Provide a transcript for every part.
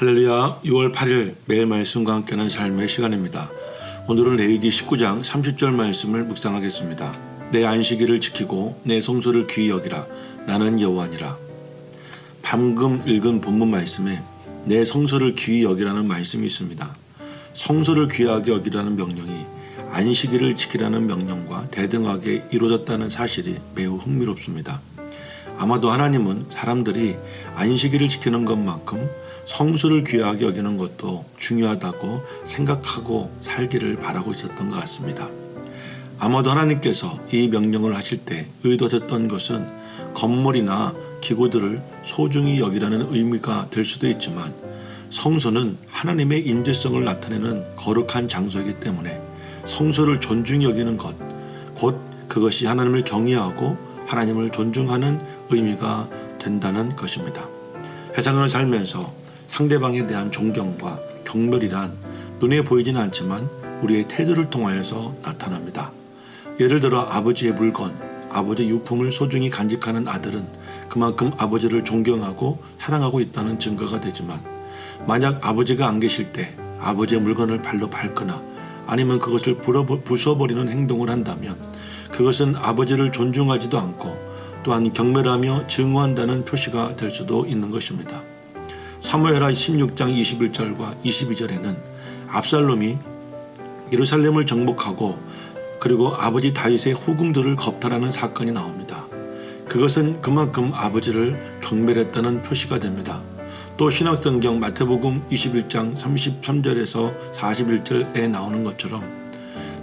할렐루야. 6월 8일 매일 말씀과 함께하는 삶의 시간입니다. 오늘은 레위기 19장 30절 말씀을 묵상하겠습니다. 내 안식일을 지키고 내 성소를 귀히 여기라. 나는 여호와니라. 방금 읽은 본문 말씀에 내 성소를 귀히 여기라는 말씀이 있습니다. 성소를 귀하게 여기라는 명령이 안식일을 지키라는 명령과 대등하게 이루어졌다는 사실이 매우 흥미롭습니다. 아마도 하나님은 사람들이 안식일을 지키는 것만큼 성소를 귀하게 여기는 것도 중요하다고 생각하고 살기를 바라고 있었던 것 같습니다. 아마도 하나님께서 이 명령을 하실 때 의도하셨던 것은 건물이나 기구들을 소중히 여기라는 의미가 될 수도 있지만 성소는 하나님의 임재성을 나타내는 거룩한 장소이기 때문에 성소를 존중히 여기는 것, 곧 그것이 하나님을 경외하고 하나님을 존중하는 의미가 된다는 것입니다. 세상을 살면서 상대방에 대한 존경과 경멸이란 눈에 보이지는 않지만 우리의 태도를 통하여서 나타납니다. 예를 들어 아버지의 물건, 아버지의 유품을 소중히 간직하는 아들은 그만큼 아버지를 존경하고 사랑하고 있다는 증거가 되지만 만약 아버지가 안 계실 때 아버지의 물건을 발로 밟거나 아니면 그것을 부숴버리는 행동을 한다면 그것은 아버지를 존중하지도 않고 또한 경멸하며 증오한다는 표시가 될 수도 있는 것입니다. 사무엘하 16장 21절과 22절에는 압살롬이 예루살렘을 정복하고 그리고 아버지 다윗의 후궁들을 겁탈하는 사건이 나옵니다. 그것은 그만큼 아버지를 경멸했다는 표시가 됩니다. 또 신약성경 마태복음 21장 33절에서 41절에 나오는 것처럼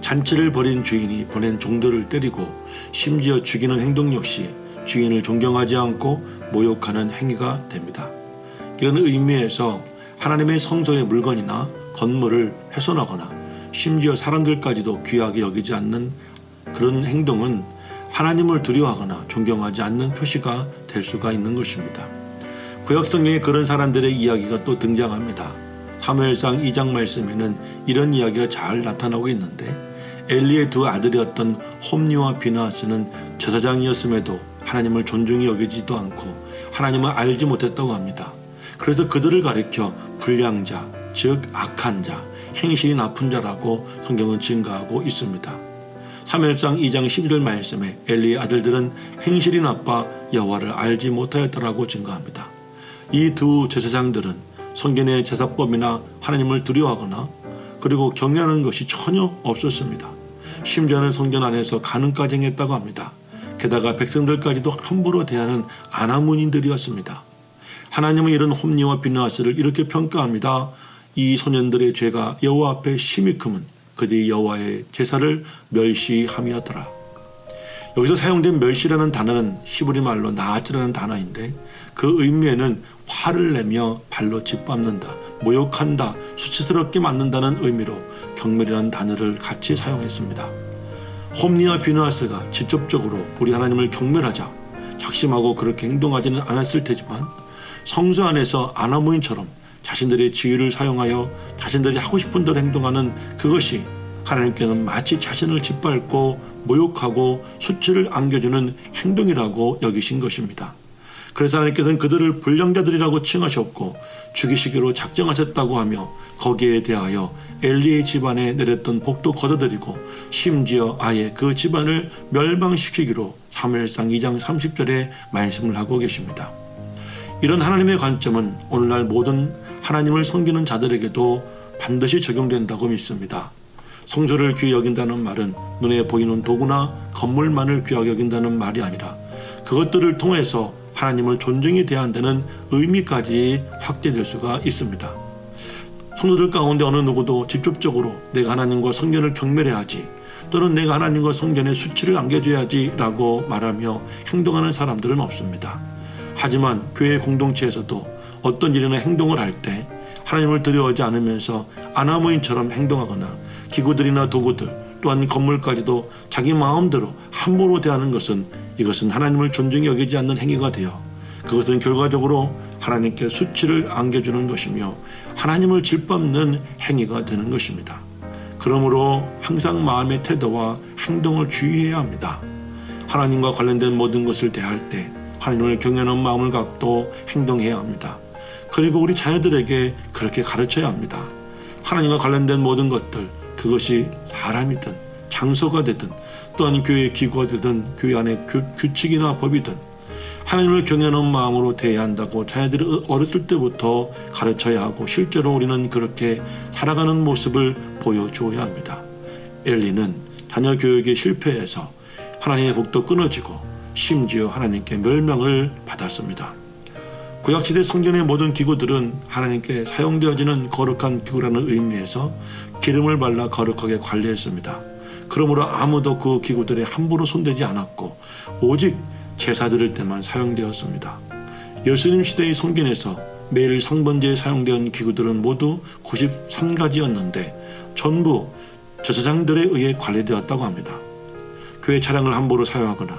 잔치를 벌인 주인이 보낸 종들을 때리고 심지어 죽이는 행동 역시 주인을 존경하지 않고 모욕하는 행위가 됩니다. 이런 의미에서 하나님의 성소의 물건이나 건물을 훼손하거나 심지어 사람들까지도 귀하게 여기지 않는 그런 행동은 하나님을 두려워하거나 존경하지 않는 표시가 될 수가 있는 것입니다. 구약성경에 그런 사람들의 이야기가 또 등장합니다. 사무엘상 2장 말씀에는 이런 이야기가 잘 나타나고 있는데 엘리의 두 아들이었던 홈니와 비느하스는 제사장이었음에도 하나님을 존중히 여기지도 않고 하나님을 알지 못했다고 합니다. 그래서 그들을 가리켜 불량자, 즉 악한 자, 행실이 나쁜 자라고 성경은 증가하고 있습니다. 사무엘상 2장 12절 말씀에 엘리의 아들들은 행실이 나빠 여호와를 알지 못하였다라고 증가합니다. 이 두 제사장들은 성경의 제사법이나 하나님을 두려워하거나 그리고 경외하는 것이 전혀 없었습니다. 심지어는 성전 안에서 간음까지 행했다고 합니다. 게다가 백성들까지도 함부로 대하는 아나무인들이었습니다. 하나님은 이런 홈니와 비느하스를 이렇게 평가합니다. 이 소년들의 죄가 여호와 앞에 심히 크면 그들이 여호와의 제사를 멸시함이었더라. 여기서 사용된 멸시라는 단어는 히브리 말로 나아츠라는 단어인데 그 의미에는 화를 내며 발로 짓밟는다, 모욕한다, 수치스럽게 만든다는 의미로 경멸이라는 단어를 같이 사용했습니다. 홈니와 비느하스가 직접적으로 우리 하나님을 경멸하자 작심하고 그렇게 행동하지는 않았을 테지만 성소 안에서 아나무인처럼 자신들의 지위를 사용하여 자신들이 하고 싶은 대로 행동하는 그것이 하나님께는 마치 자신을 짓밟고 모욕하고 수치를 안겨주는 행동이라고 여기신 것입니다. 그래서 하나님께서는 그들을 불량자들이라고 칭하셨고 죽이시기로 작정하셨다고 하며 거기에 대하여 엘리의 집안에 내렸던 복도 걷어들이고 심지어 아예 그 집안을 멸망시키기로 사무엘상 2장 30절에 말씀을 하고 계십니다. 이런 하나님의 관점은 오늘날 모든 하나님을 섬기는 자들에게도 반드시 적용된다고 믿습니다. 성소를 귀히 여긴다는 말은 눈에 보이는 도구나 건물만을 귀하게 여긴다는 말이 아니라 그것들을 통해서 하나님을 존중히 대한다는 의미까지 확대될 수가 있습니다. 성도들 가운데 어느 누구도 직접적으로 내가 하나님과 성전을 경멸해야지 또는 내가 하나님과 성전에 수치를 안겨줘야지 라고 말하며 행동하는 사람들은 없습니다. 하지만 교회 공동체에서도 어떤 일이나 행동을 할 때 하나님을 두려워하지 않으면서 아나무인처럼 행동하거나 기구들이나 도구들 또한 건물까지도 자기 마음대로 함부로 대하는 것은 이것은 하나님을 존중히 여기지 않는 행위가 되어 그것은 결과적으로 하나님께 수치를 안겨주는 것이며 하나님을 짓밟는 행위가 되는 것입니다. 그러므로 항상 마음의 태도와 행동을 주의해야 합니다. 하나님과 관련된 모든 것을 대할 때 하나님을 경외하는 마음을 갖고 행동해야 합니다. 그리고 우리 자녀들에게 그렇게 가르쳐야 합니다. 하나님과 관련된 모든 것들, 그것이 사람이든 장소가 되든 또한 교회 기구가 되든 교회 안의 규칙이나 법이든 하나님을 경외하는 마음으로 대해야 한다고 자녀들이 어렸을 때부터 가르쳐야 하고, 실제로 우리는 그렇게 살아가는 모습을 보여주어야 합니다. 엘리는 자녀 교육에 실패해서 하나님의 복도 끊어지고 심지어 하나님께 멸망을 받았습니다. 구약시대 성전의 모든 기구들은 하나님께 사용되어지는 거룩한 기구라는 의미에서 기름을 발라 거룩하게 관리했습니다. 그러므로 아무도 그 기구들에 함부로 손대지 않았고 오직 제사 드릴 때만 사용되었습니다. 예수님 시대의 성전에서 매일 상번제에 사용되는 기구들은 모두 93가지였는데 전부 제사장들에 의해 관리되었다고 합니다. 교회 차량을 함부로 사용하거나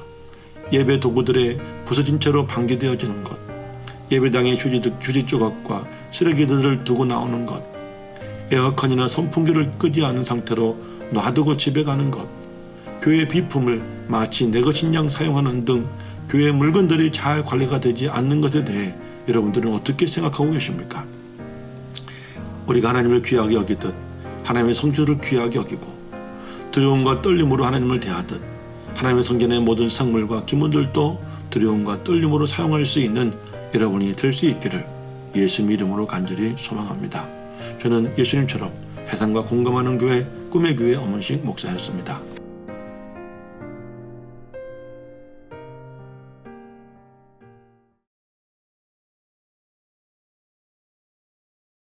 예배 도구들에 부서진 채로 방기되어지는 것, 예배당에 휴지 조각과 쓰레기들을 두고 나오는 것, 에어컨이나 선풍기를 끄지 않은 상태로 놔두고 집에 가는 것, 교회 비품을 마치 내 것인 양 사용하는 등 교회 물건들이 잘 관리가 되지 않는 것에 대해 여러분들은 어떻게 생각하고 계십니까? 우리가 하나님을 귀하게 여기듯 하나님의 성전을 귀하게 여기고 두려움과 떨림으로 하나님을 대하듯 하나님의 성전의 모든 성물과 기물들도 두려움과 떨림으로 사용할 수 있는 여러분이 될 수 있기를 예수님 이름으로 간절히 소망합니다. 저는 예수님처럼 세상과 공감하는 교회 꿈의 교회 엄은식 목사였습니다.